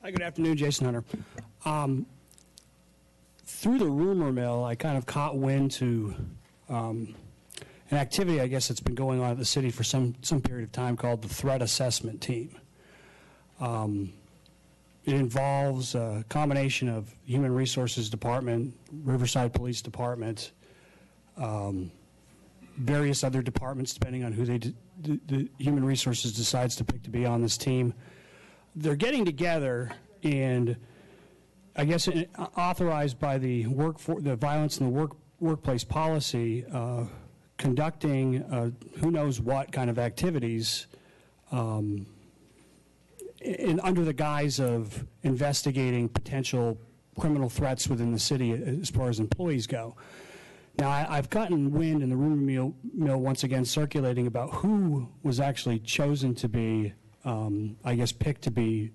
Hi, good afternoon, Jason Hunter. Through the rumor mill, I kind of caught wind to an activity, I guess, that's been going on at the city for some period of time called the Threat Assessment Team. It involves a combination of Human Resources Department, Riverside Police Department, various other departments, depending on who the Human Resources decides to pick to be on this team. They're getting together and, I guess, authorized by the violence in the workplace policy, conducting who knows what kind of activities under the guise of investigating potential criminal threats within the city as far as employees go. Now, I've gotten wind in the rumor mill once again circulating about who was actually chosen to be, I guess, picked to be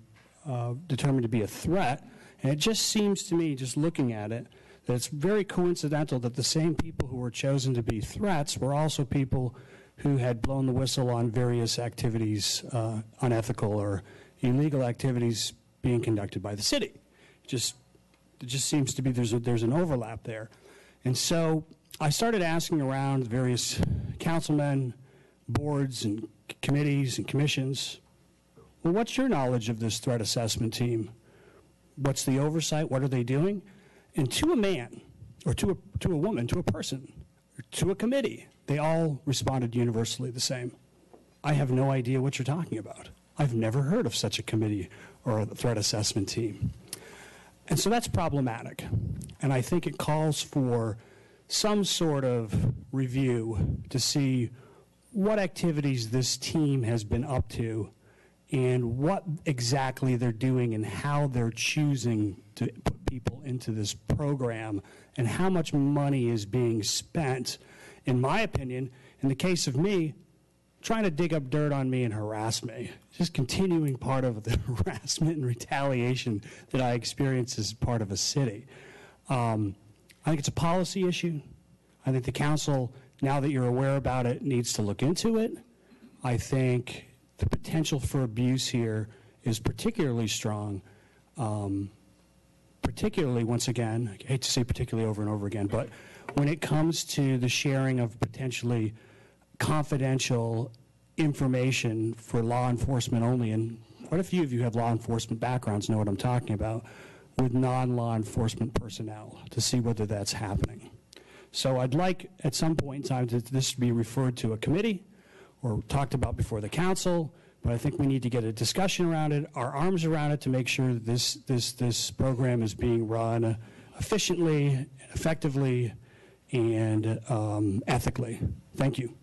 determined to be a threat. And it just seems to me, just looking at it, that it's very coincidental that the same people who were chosen to be threats were also people who had blown the whistle on various activities, unethical or illegal activities being conducted by the city. It just seems to be there's an overlap there. And so I started asking around various councilmen, boards, and committees and commissions, well, what's your knowledge of this threat assessment team? What's the oversight? What are they doing? And to a man, or to a woman, to a person, or to a committee, they all responded universally the same. I have no idea what you're talking about. I've never heard of such a committee or a threat assessment team. And so that's problematic. And I think it calls for some sort of review to see what activities this team has been up to and what exactly they're doing and how they're choosing to put people into this program and how much money is being spent, in my opinion, in the case of me, trying to dig up dirt on me and harass me. Just continuing part of the harassment and retaliation that I experience as part of a city. I think it's a policy issue. I think the council, now that you're aware about it, needs to look into it. I think the potential for abuse here is particularly strong, particularly, once again, I hate to say particularly over and over again, but when it comes to the sharing of potentially confidential information for law enforcement only, and quite a few of you have law enforcement backgrounds, know what I'm talking about, with non-law enforcement personnel to see whether that's happening. So I'd like at some point in time that this be referred to a committee or talked about before the council, but I think we need to get a discussion around it, our arms around it, to make sure that this program is being run efficiently, effectively, and ethically. Thank you.